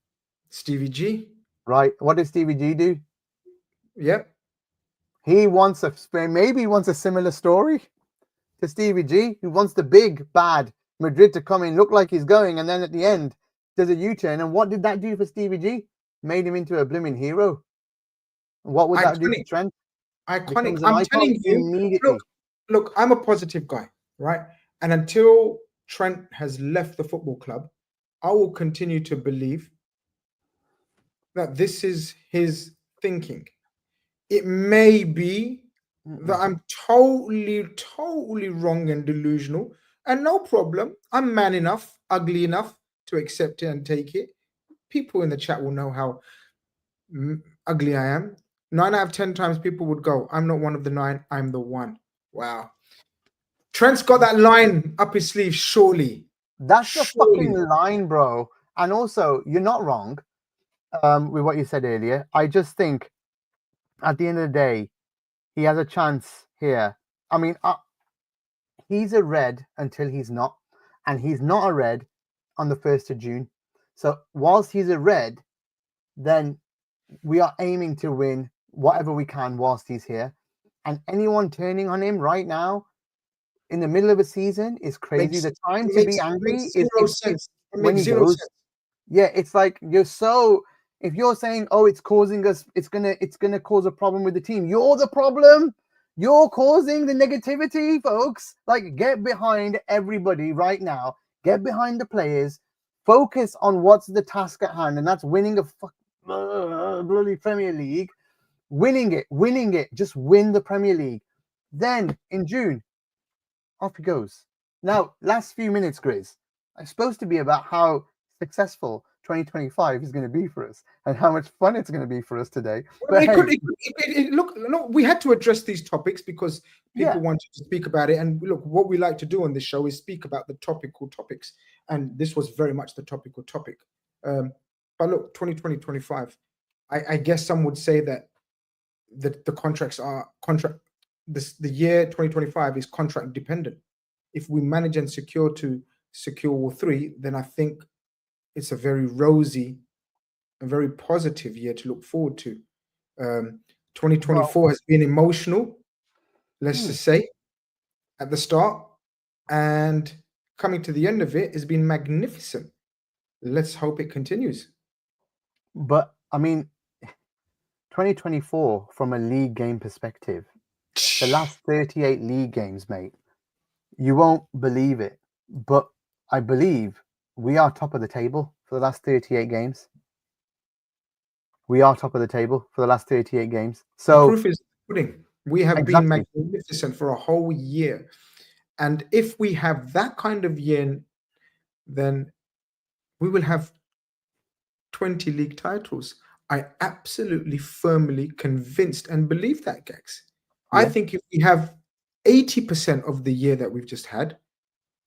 Stevie G. Right. What does Stevie G do? Yep. He wants maybe he wants a similar story to Stevie G, who wants the big bad Madrid to come in, look like he's going, and then at the end does a U-turn. And what did that do for Stevie G? Made him into a blooming hero. What would that do to Trent? Iconic. I'm telling you, look, I'm a positive guy, right? And until Trent has left the football club, I will continue to believe that this is his thinking. It may be that I'm totally wrong and delusional, and no problem. I'm man enough, ugly enough to accept it and take it. People in the chat will know how ugly I am. 9 out of 10 times people would go, I'm not one of the 9, I'm the 1. Wow. Trent's got that line up his sleeve, surely. That's the fucking line, bro. And also, you're not wrong with what you said earlier. I just think at the end of the day, he has a chance here. I mean, he's a red until he's not. And he's not a red on the 1st of June. So whilst he's a red, then we are aiming to win whatever we can whilst he's here. And anyone turning on him right now in the middle of a season is crazy. The time to be angry is when he goes. Yeah, it's like if you're saying, oh, it's causing us, it's gonna cause a problem with the team. You're the problem. You're causing the negativity, folks. Like, get behind everybody right now. Get behind the players. Focus on what's the task at hand, and that's winning a bloody Premier League. Winning it. Just win the Premier League. Then in June, off he goes. Now, last few minutes, Grizz, are supposed to be about how successful 2025 is going to be for us and how much fun it's going to be for us today. Well, look, we had to address these topics because people wanted to speak about it. And look, what we like to do on this show is speak about the topical topics. And this was very much the topical topic. But look, 2020-25, I guess some would say that the the year 2025 is contract dependent. If we manage and secure all three, then I think it's a very rosy and very positive year to look forward to. Um, Well, 2024 has been emotional, let's hmm, just say, at the start, and coming to the end of it has been magnificent. Let's hope it continues. but I mean, 2024 from a league game perspective, the last 38 league games, mate, you won't believe it, but I believe we are top of the table for the last 38 games. We are top of the table for the last 38 games. The So, proof is in the pudding. We have been exactly. magnificent for a whole year. And if we have that kind of year, then we will have 20 league titles. I absolutely firmly convinced and believe that, Gags. I Yeah. think if we have 80% of the year that we've just had,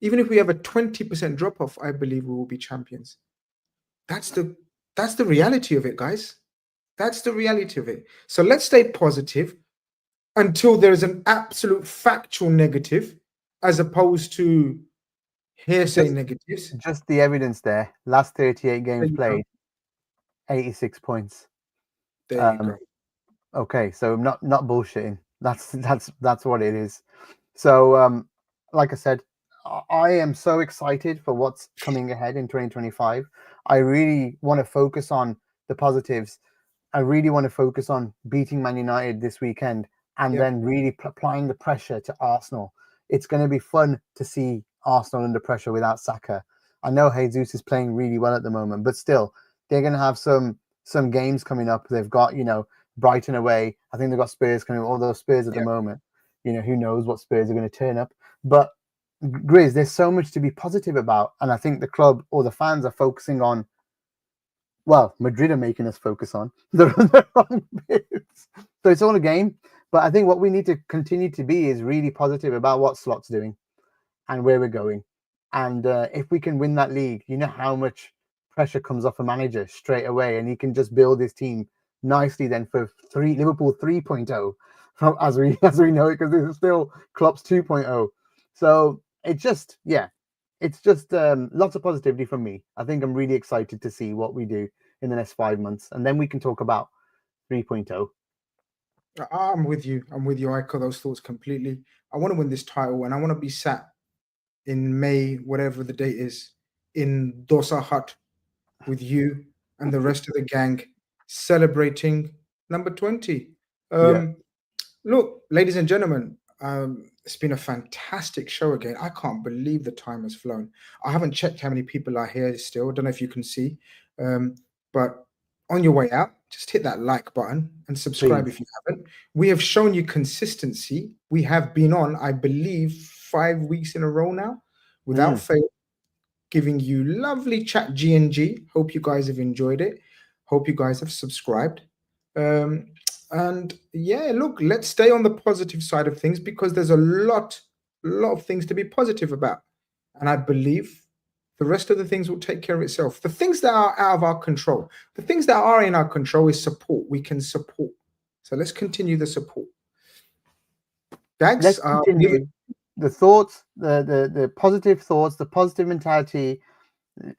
even if we have a 20% drop off, I believe we will be champions. That's the that's the reality of it, guys. That's the reality of it. So let's stay positive until there is an absolute factual negative, as opposed to hearsay Just negatives. just the evidence there. Last 38 There games you go. played, 86 points. There you Um, go. okay, so not bullshitting. That's what it is. So like I said, I am so excited for what's coming ahead in 2025. I really want to focus on the positives. I really want to focus on beating Man United this weekend and Yep. then really applying the pressure to Arsenal. It's going to be fun to see Arsenal under pressure without Saka. I know Jesus is playing really well at the moment, but still, they're going to have some games coming up. They've got, Brighton away. I think they've got Spurs coming. All those Spurs at the Yep. moment. Who knows what Spurs are going to turn up. But Grizz, there's so much to be positive about, and I think the club or the fans are focusing on. Well, Madrid are making us focus on the wrong bits. So it's all a game. But I think what we need to continue to be is really positive about what Slot's doing and where we're going. And if we can win that league, you know how much pressure comes off a manager straight away, and he can just build his team nicely then for Liverpool 3.0, as we know it, because this is still Klopp's 2.0. So it's just lots of positivity from me. I think I'm really excited to see what we do in the next 5 months, and then we can talk about 3.0. I'm with you. I'm with you. I echo those thoughts completely. I want to win this title, and I want to be sat in May, whatever the date is, in Dosa Hut with you and the rest of the gang celebrating number 20. Yeah, Um, Look, ladies and gentlemen, it's been a fantastic show again. I can't believe the time has flown. I haven't checked how many people are here still. I don't know if you can see. Um, but on your way out, just hit that like button and subscribe please. if you haven't. We have shown you consistency. We have been on, I believe, 5 weeks in a row now without Mm. fail, giving you lovely chat G&G. Hope you guys have enjoyed it. Hope you guys have subscribed. Um, and yeah, look, let's stay on the positive side of things because there's a lot of things to be positive about. And I believe the rest of the things will take care of itself. The things that are out of our control, the things that are in our control is support. We can support. So let's continue the support. Gags, Let's continue the thoughts, the positive thoughts, the positive mentality.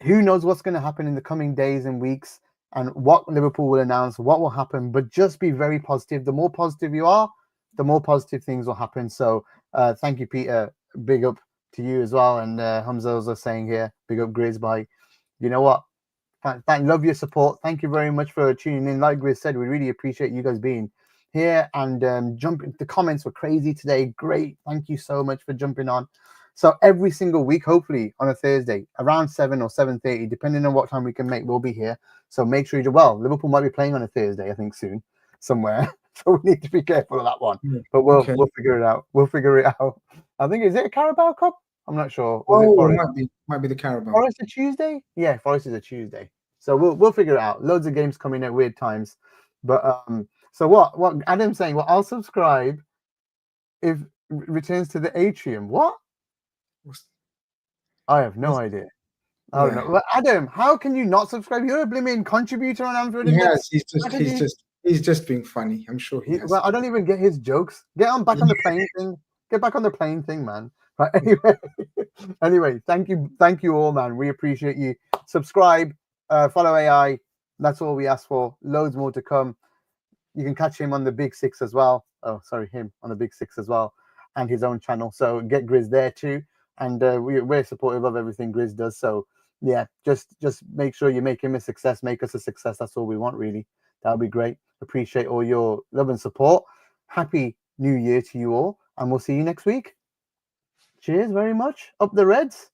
Who knows what's going to happen in the coming days and weeks, and what Liverpool will announce, what will happen. But just be very positive. The more positive you are, the more positive things will happen. So thank you, Peter. Big up to you as well. And Hamza also saying here, big up Grizz by. You know what? Love your support. Thank you very much for tuning in. Like Grizz said, we really appreciate you guys being here and jumping. The comments were crazy today. Great. Thank you so much for jumping on. So every single week, hopefully on a Thursday, around 7 or 7:30, depending on what time we can make, we'll be here. So make sure you do well. Liverpool might be playing on a Thursday, I think, soon, somewhere. So we need to be careful of that one. But okay. we'll figure it out. We'll figure it out. I think, is it a Carabao Cup? I'm not sure. Was it Oh, Forest? might be the Carabao. Forest a Tuesday? Yeah, Forest is a Tuesday. So we'll figure it out. Loads of games coming at weird times. But so what Adam's saying, well, I'll subscribe if returns to the atrium. What? I have no idea. I don't Yeah, know. Well, Adam, how can you not subscribe? You're a blimmin' contributor on Anfield he Index. has. He's How just can he's you? just He's just being funny. I'm sure he has. Well, I don't even get his jokes. Get on back on the plane thing. Get back on the plane thing, man. Right. Anyway, thank you all, man. We appreciate you. Subscribe, follow AI. That's all we ask for. Loads more to come. You can catch him on the Big Six as well. Oh, sorry, him on the Big Six as well, and his own channel. So get Grizz there too. And we're supportive of everything Grizz does. So yeah, just make sure you make him a success. Make us a success. That's all we want, really. That would be great. Appreciate all your love and support. Happy New Year to you all, and we'll see you next week. Cheers very much. Up the Reds.